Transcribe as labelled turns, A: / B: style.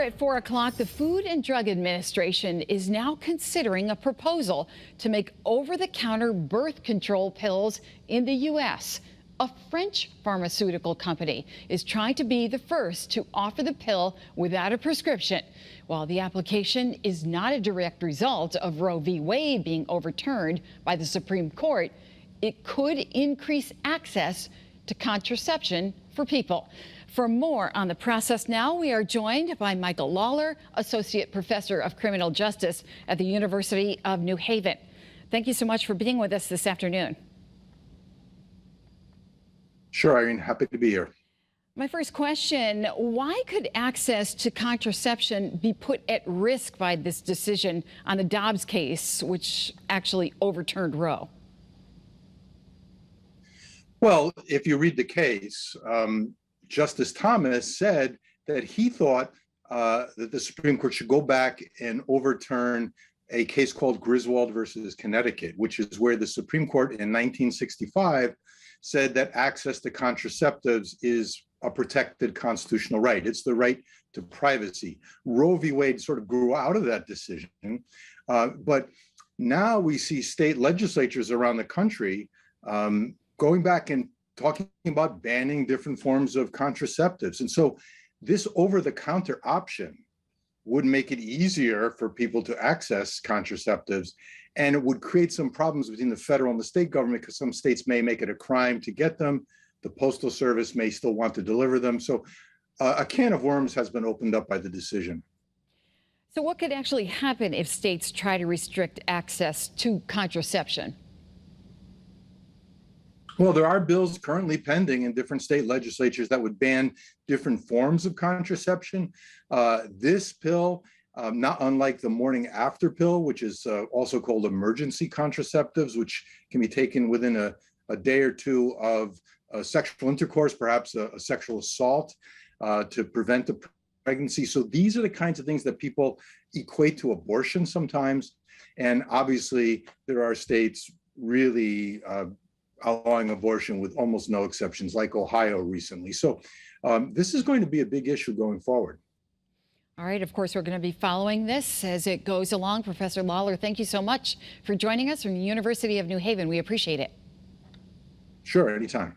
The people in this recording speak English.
A: At 4 o'clock, the Food and Drug Administration is now considering a proposal to make over-the-counter birth control pills in the U.S. A French pharmaceutical company is trying to be the first to offer the pill without a prescription. While the application is not a direct result of Roe v. Wade being overturned by the Supreme Court, it could increase access to contraception for people. For more on the process now, we are joined by Michael Lawler, Associate Professor of Criminal Justice at the University of New Haven. Thank you so much for being with us this afternoon.
B: Sure, Irene. Happy to be here.
A: My first question, why could access to contraception be put at risk by this decision on the Dobbs case, which actually overturned Roe?
B: Well, if you read the case, Justice Thomas said that he thought that the Supreme Court should go back and overturn a case called Griswold versus Connecticut, which is where the Supreme Court in 1965 said that access to contraceptives is a protected constitutional right. It's the right to privacy. Roe v. Wade sort of grew out of that decision, but now we see state legislatures around the country going back and talking about banning different forms of contraceptives. And so this over-the-counter option would make it easier for people to access contraceptives, and it would create some problems between the federal and the state government because some states may make it a crime to get them. The Postal Service may still want to deliver them. So a can of worms has been opened up by the decision.
A: So what could actually happen if states try to restrict access to contraception?
B: Well, there are bills currently pending in different state legislatures that would ban different forms of contraception. This pill, not unlike the morning after pill, which is also called emergency contraceptives, which can be taken within a day or two of sexual intercourse, perhaps a sexual assault, to prevent the pregnancy. So these are the kinds of things that people equate to abortion sometimes. And obviously, there are states really allowing abortion with almost no exceptions, like Ohio recently. So this is going to be a big issue going forward.
A: All right, of course, we're going to be following this as it goes along. Professor Lawler, thank you so much for joining us from the University of New Haven. We appreciate it.
B: Sure, anytime.